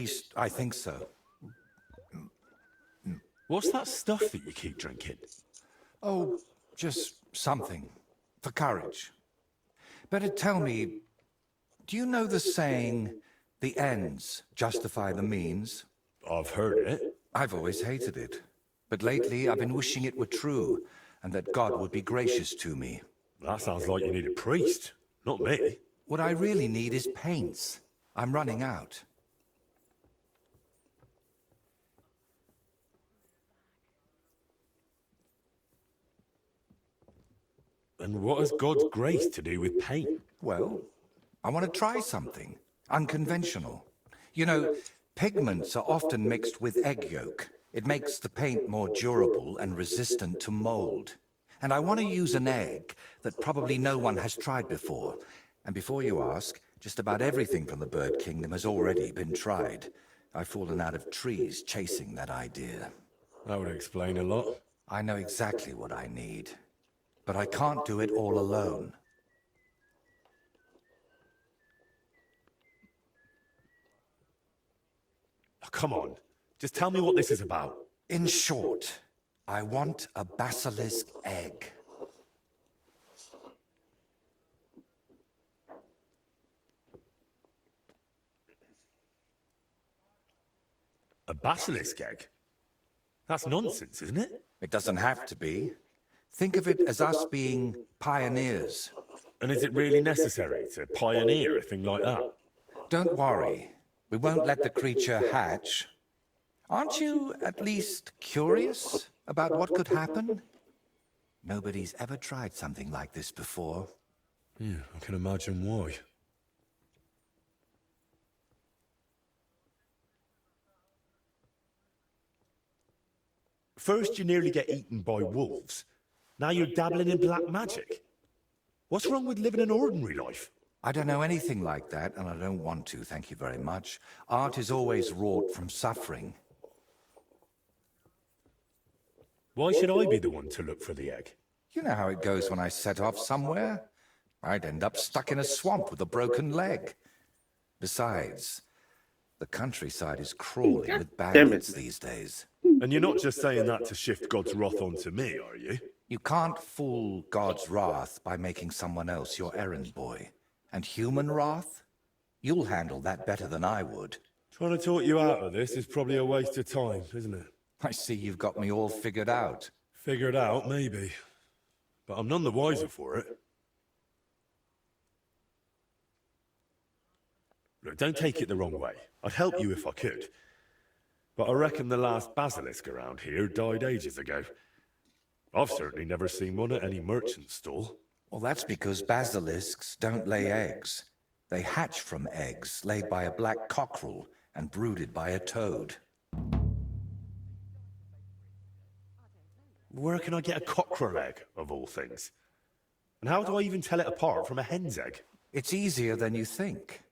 least, I think so. What's that stuff that you keep drinking? Oh, just something. For courage. Better tell me, do you know the saying, the ends justify the means? I've heard it. I've always hated it. But lately, I've been wishing it were true, and that God would be gracious to me. That sounds like you need a priest, not me. What I really need is paints. I'm running out. And what has God's grace to do with paint? Well, I want to try something unconventional. You know, pigments are often mixed with egg yolk. It makes the paint more durable and resistant to mold. And I want to use an egg that probably no one has tried before. And before you ask, just about everything from the bird kingdom has already been tried. I've fallen out of trees chasing that idea. That would explain a lot. I know exactly what I need. But I can't do it all alone. Oh, come on, just tell me what this is about. In short, I want a basilisk egg. A basilisk egg? That's nonsense, isn't it? It doesn't have to be. Think of it as us being pioneers. And is it really necessary to pioneer a thing like that? Don't worry. We won't let the creature hatch. Aren't you at least curious about what could happen? Nobody's ever tried something like this before. Yeah, I can imagine why. First you nearly get eaten by wolves. Now you're dabbling in black magic. What's wrong with living an ordinary life? I don't know anything like that, and I don't want to, thank you very much. Art is always wrought from suffering. Why should I be the one to look for the egg? You know how it goes when I set off somewhere? I'd end up stuck in a swamp with a broken leg. Besides, the countryside is crawling with bandits these days. And you're not just saying that to shift God's wrath onto me, are you? You can't fool God's wrath by making someone else your errand boy. And human wrath? You'll handle that better than I would. Trying to talk you out of this is probably a waste of time, isn't it? I see you've got me all figured out. Figured out, maybe. But I'm none the wiser for it. Look, don't take it the wrong way. I'd help you if I could. But I reckon the last basilisk around here died ages ago. I've certainly never seen one at any merchant stall. Well, that's because basilisks don't lay eggs. They hatch from eggs laid by a black cockerel and brooded by a toad. Where can I get a cockerel egg, of all things? And how do I even tell it apart from a hen's egg? It's easier than you think.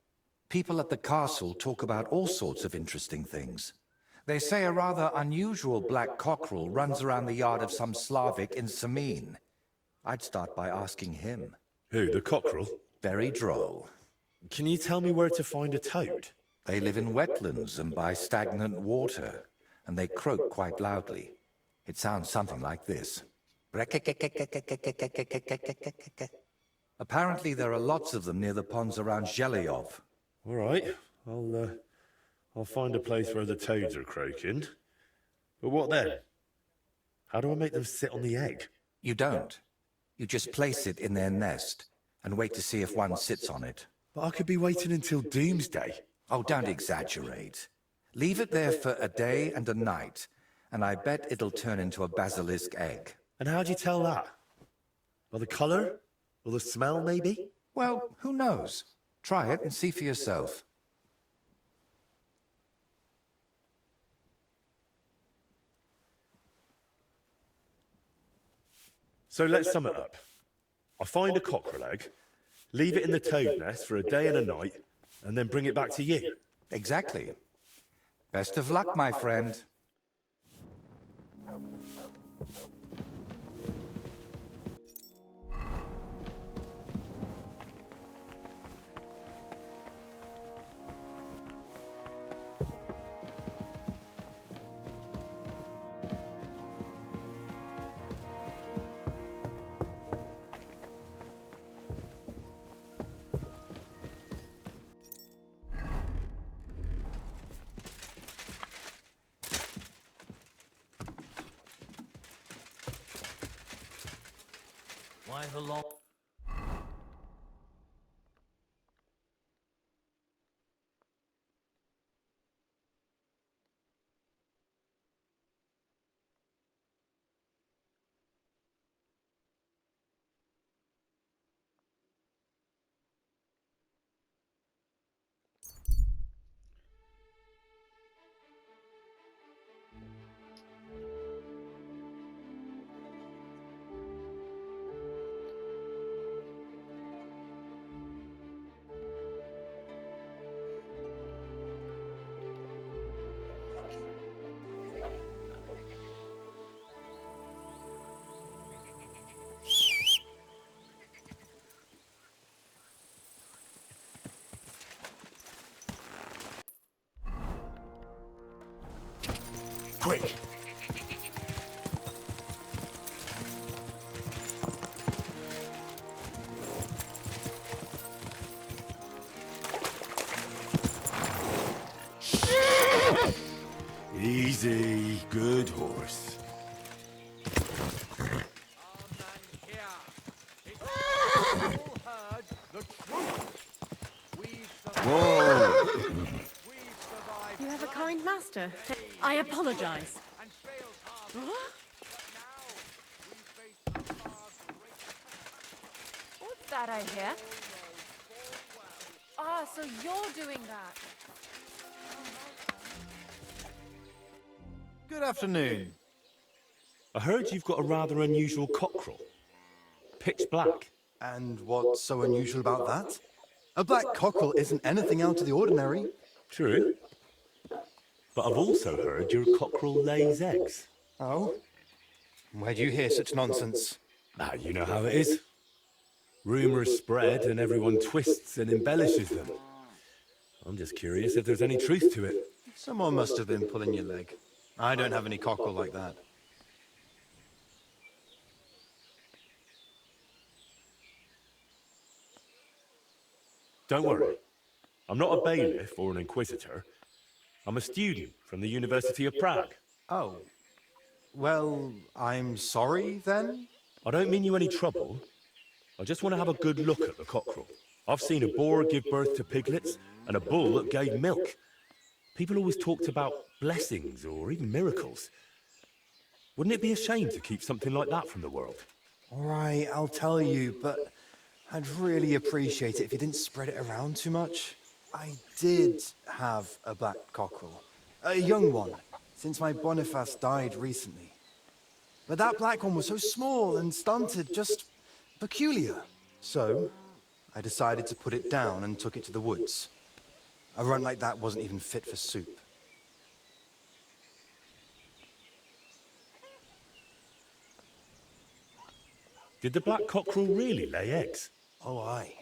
People at the castle talk about all sorts of interesting things. They say a rather unusual black cockerel runs around the yard of some Slavic in Samine. I'd start by asking him. Who, the cockerel? Very droll. Can you tell me where to find a toad? They live in wetlands and by stagnant water, and they croak quite loudly. It sounds something like this. Apparently there are lots of them near the ponds around Zhelyov. All right, I'll find a place where the toads are croaking. But what then? How do I make them sit on the egg? You don't. You just place it in their nest and wait to see if one sits on it. But I could be waiting until doomsday. Oh, don't exaggerate. Leave it there for a day and a night, and I bet it'll turn into a basilisk egg. And how do you tell that? By the colour? Or the smell, maybe? Well, who knows? Try it and see for yourself. So let's sum it up. I find a cockerel egg, leave it in the toad nest for a day and a night, and then bring it back to you. Exactly. Best of luck, my friend. drive along. Quick! Easy, good horse. Whoa! You have a kind master. I apologize. What's that I hear? Ah, so you're doing that. Good afternoon. I heard you've got a rather unusual cockerel. Pitch black. And what's so unusual about that? A black cockerel isn't anything out of the ordinary. True. But I've also heard your cockerel lays eggs. Oh? Where do you hear such nonsense? Ah, you know how it is. Rumours spread and everyone twists and embellishes them. I'm just curious if there's any truth to it. Someone must have been pulling your leg. I don't have any cockerel like that. Don't worry. I'm not a bailiff or an inquisitor. I'm a student from the University of Prague. Oh. Well, I'm sorry, then? I don't mean you any trouble. I just want to have a good look at the cockerel. I've seen a boar give birth to piglets and a bull that gave milk. People always talked about blessings or even miracles. Wouldn't it be a shame to keep something like that from the world? All right, I'll tell you, but I'd really appreciate it if you didn't spread it around too much. I did have a black cockerel. A young one, since my Boniface died recently. But that black one was so small and stunted, just peculiar. So, I decided to put it down and took it to the woods. A runt like that wasn't even fit for soup. Did the black cockerel really lay eggs? Oh, aye.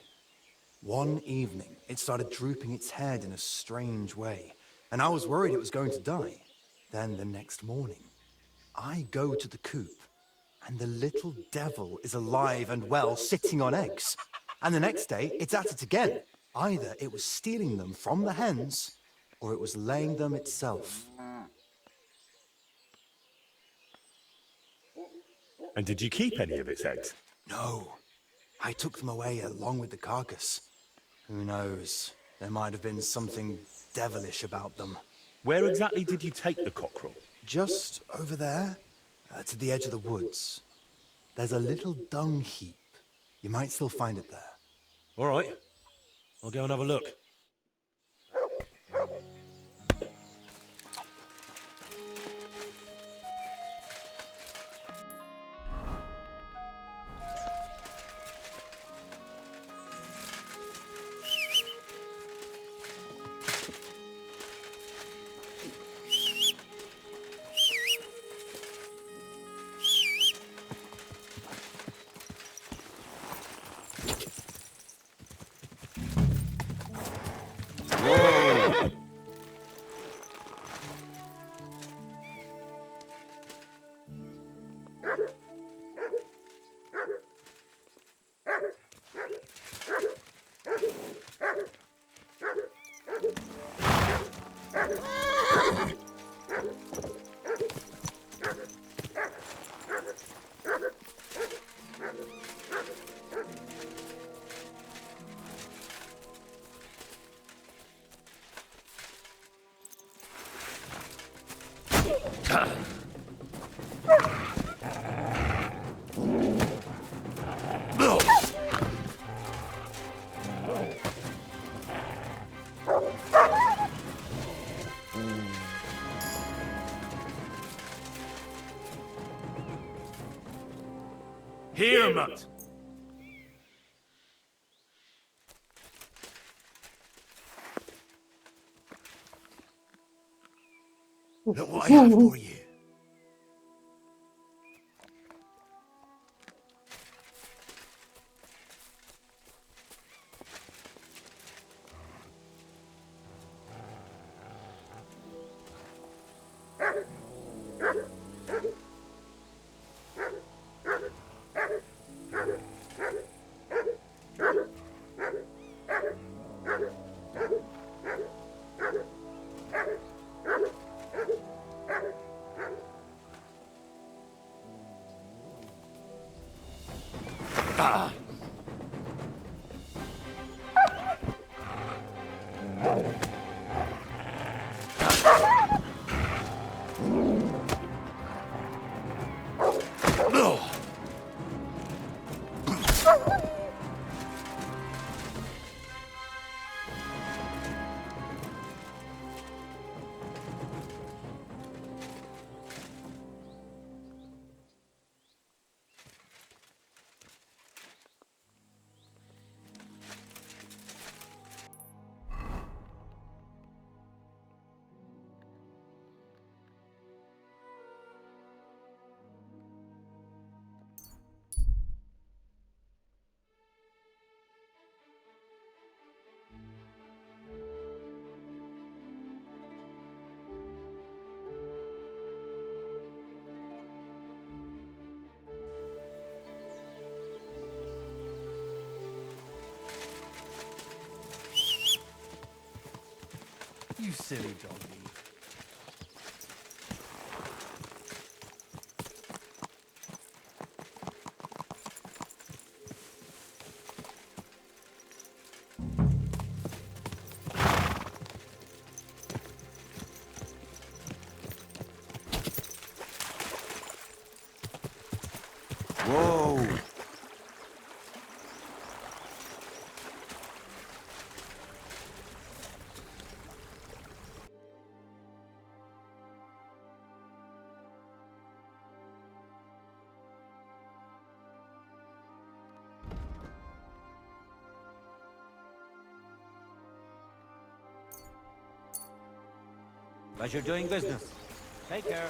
One evening, it started drooping its head in a strange way, and I was worried it was going to die. Then the next morning, I go to the coop, and the little devil is alive and well, sitting on eggs. And the next day, it's at it again. Either it was stealing them from the hens, or it was laying them itself. And did you keep any of its eggs? No, I took them away along with the carcass. Who knows? There might have been something devilish about them. Where exactly did you take the cockerel? Just over there, to the edge of the woods. There's a little dung heap. You might still find it there. All right. I'll go and have a look. Here, Mutt. Look what I have for you. You silly doggy. Whoa! Pleasure doing business. Take care.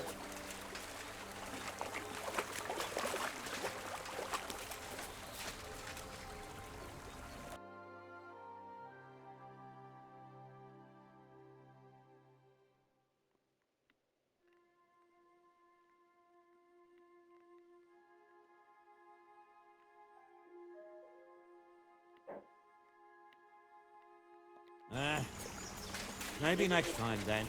Maybe next time then.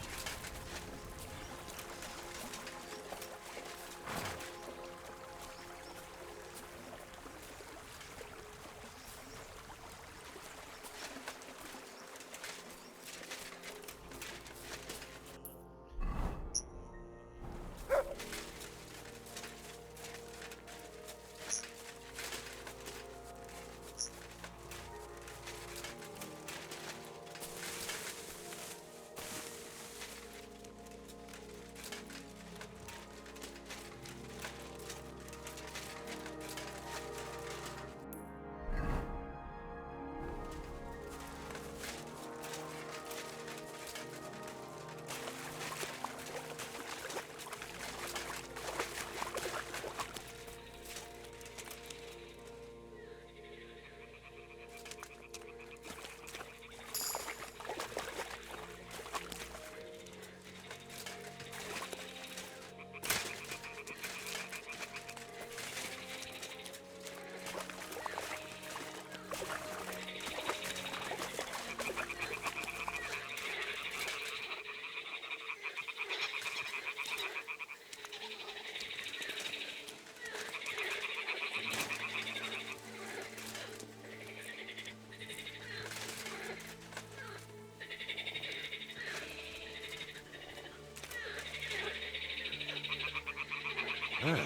Ah,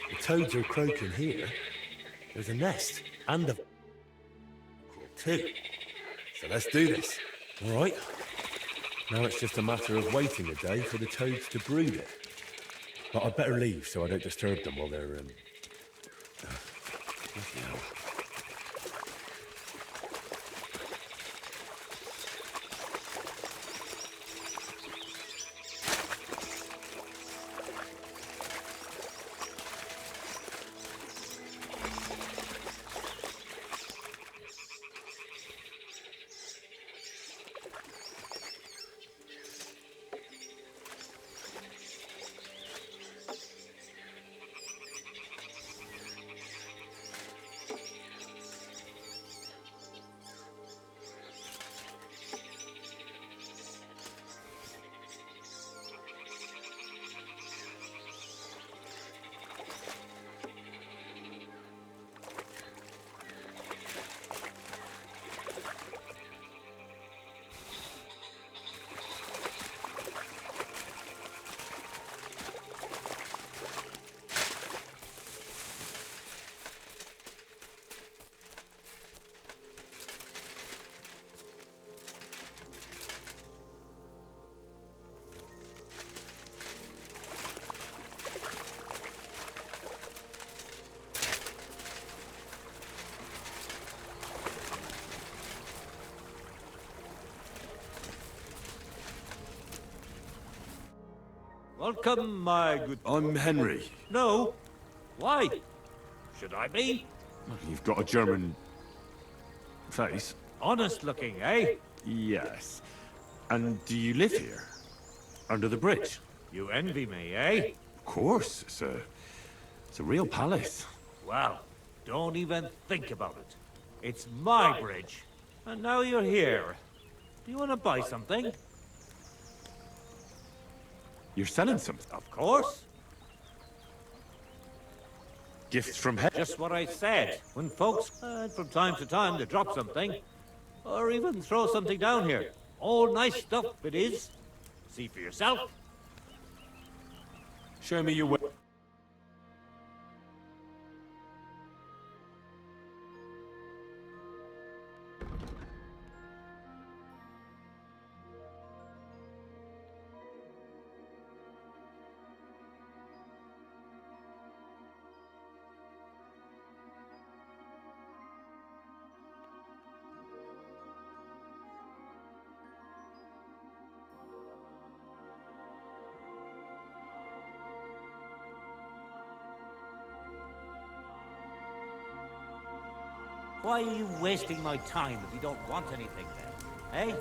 the toads are croaking here. There's a nest and a too. So let's do this. All right. Now it's just a matter of waiting a day for the toads to brood it. But I'd better leave so I don't disturb them while they're bloody hell. Welcome, my good... I'm Henry. No. Why? Should I be? You've got a German face. Honest looking, eh? Yes. And do you live here? Under the bridge? You envy me, eh? Of course. It's a real palace. Well, don't even think about it. It's my bridge. And now you're here. Do you want to buy something? You're selling something? Of course. Gifts from heaven? Just what I said. When folks, from time to time, they drop something. Or even throw something down here. All nice stuff it is. See for yourself. Show me your way. Why are you wasting my time if you don't want anything then? Eh?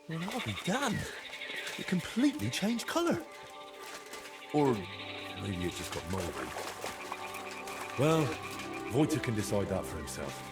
Well, I'll be damned. It completely changed colour. Or maybe it just got mouldy. Well, Wojtek can decide that for himself.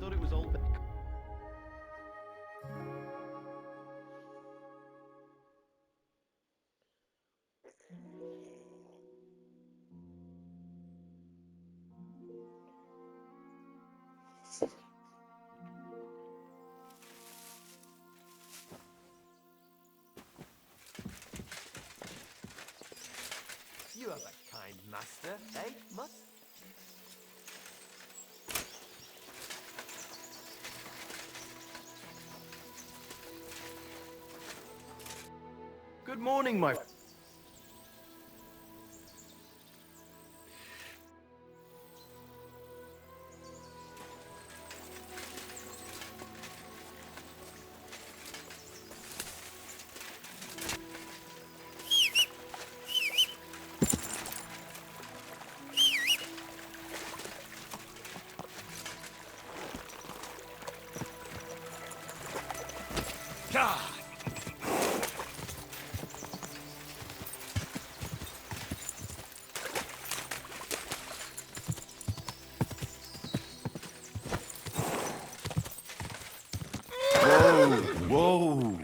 thought it was all. You have a kind master, eh, Mutt? Good morning, my. Whoa!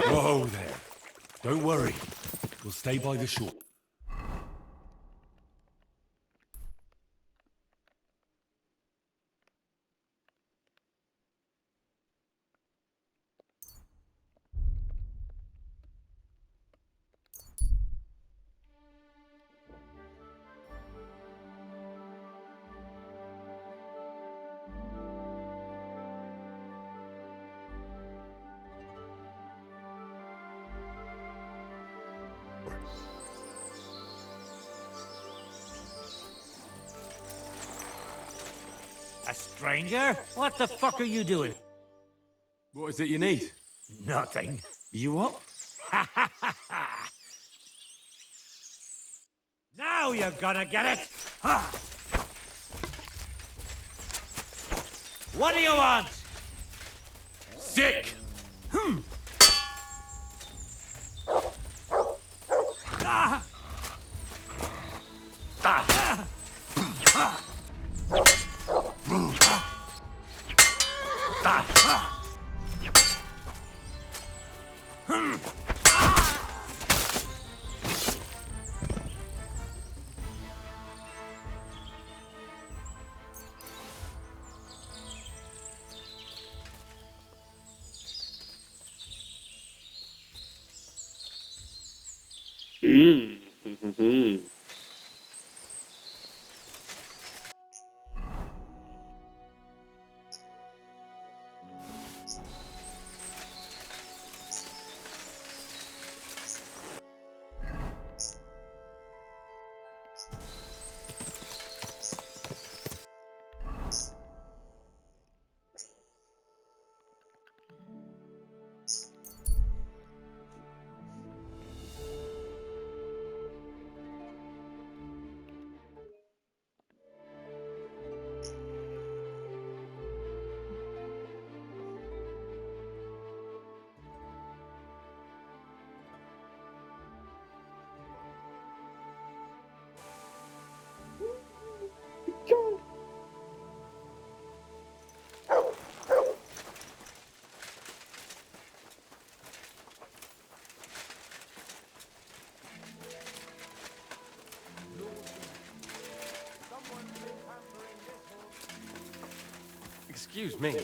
Whoa there. Don't worry. We'll stay by the shore. A stranger? What the fuck are you doing? What is it you need? Nothing. You what? Now you're gonna get it! Ha! What do you want? Sick! Ah! Ah! Excuse me.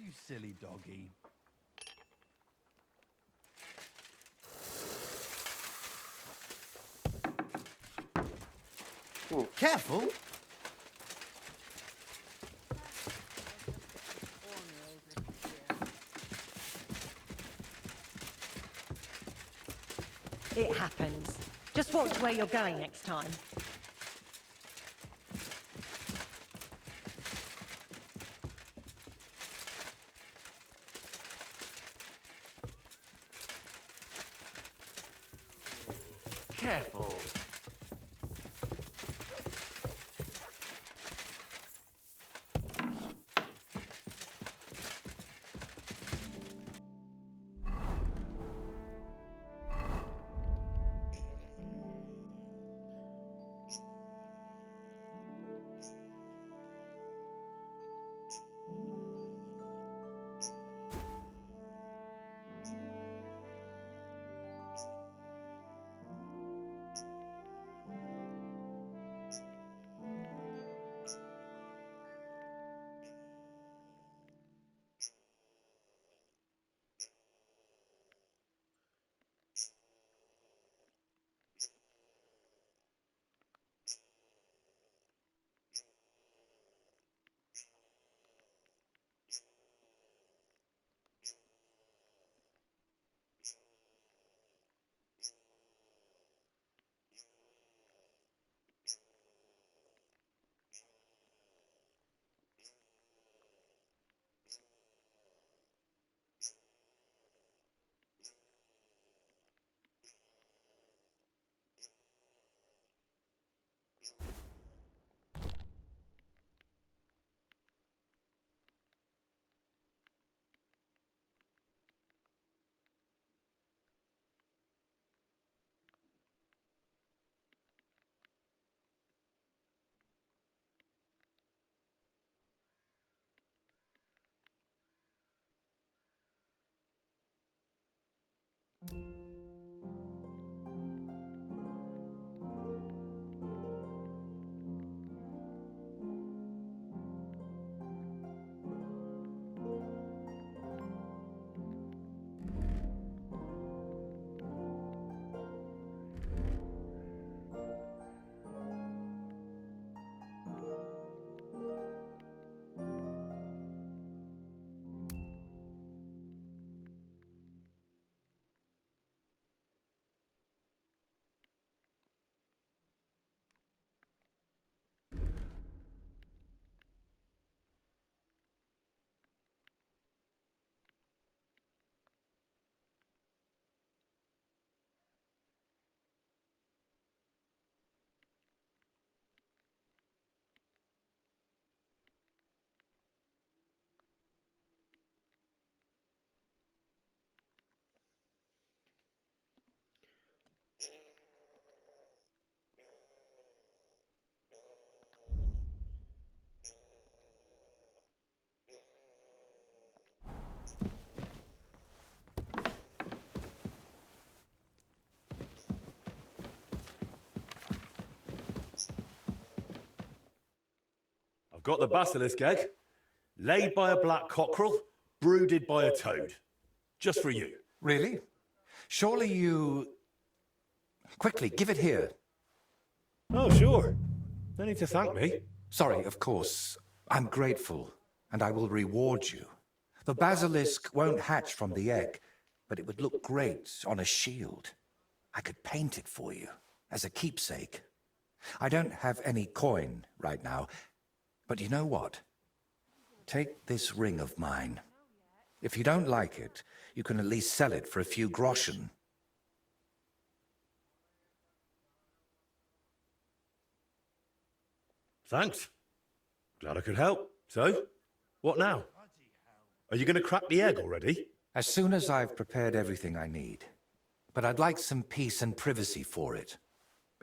You silly doggy. Careful! It happens. Just watch where you're going next time. Careful. I've got the basilisk egg, laid by a black cockerel, brooded by a toad. Just for you. Really? Surely you... Quickly, give it here. Oh, sure. No need to thank me. Sorry, of course. I'm grateful, and I will reward you. The basilisk won't hatch from the egg, but it would look great on a shield. I could paint it for you, as a keepsake. I don't have any coin right now, but you know what? Take this ring of mine. If you don't like it, you can at least sell it for a few groschen. Thanks. Glad I could help. So, what now? Are you going to crack the egg already? As soon as I've prepared everything I need. But I'd like some peace and privacy for it,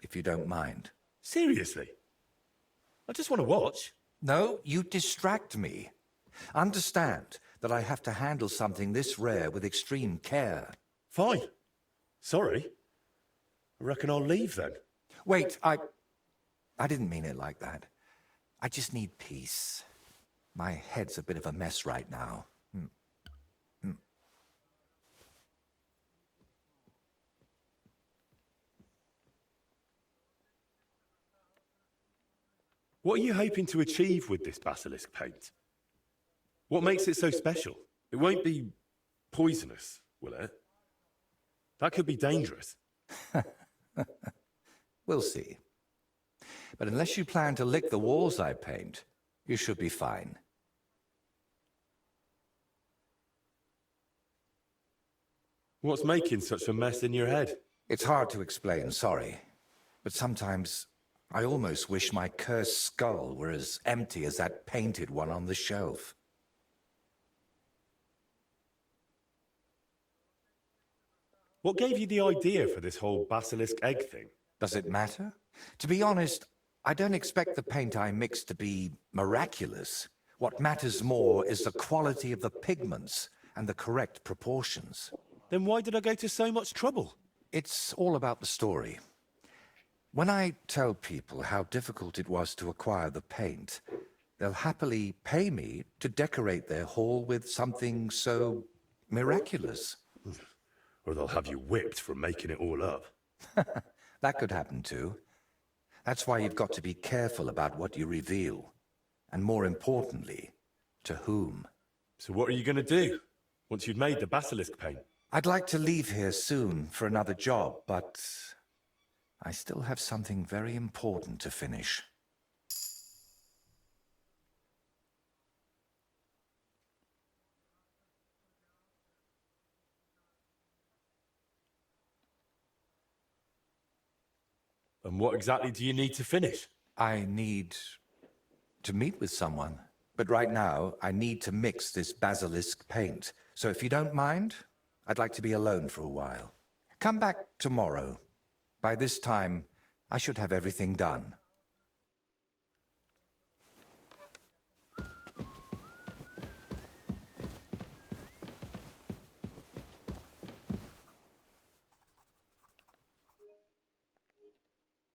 if you don't mind. Seriously? I just want to watch. No, you distract me. Understand that I have to handle something this rare with extreme care. Fine. Sorry. I reckon I'll leave then. Wait, I didn't mean it like that. I just need peace. My head's a bit of a mess right now. What are you hoping to achieve with this basilisk paint? What makes it so special? It won't be poisonous, will it? That could be dangerous. We'll see. But unless you plan to lick the walls I paint, you should be fine. What's making such a mess in your head? It's hard to explain, sorry. But sometimes I almost wish my cursed skull were as empty as that painted one on the shelf. What gave you the idea for this whole basilisk egg thing? Does it matter? To be honest, I don't expect the paint I mix to be miraculous. What matters more is the quality of the pigments and the correct proportions. Then why did I go to so much trouble? It's all about the story. When I tell people how difficult it was to acquire the paint, they'll happily pay me to decorate their hall with something so miraculous. Or they'll have you whipped for making it all up. That could happen too. That's why you've got to be careful about what you reveal. And more importantly, to whom. So what are you going to do once you've made the basilisk paint? I'd like to leave here soon for another job, but I still have something very important to finish. And what exactly do you need to finish? I need to meet with someone. But right now, I need to mix this basilisk paint. So if you don't mind, I'd like to be alone for a while. Come back tomorrow. By this time, I should have everything done.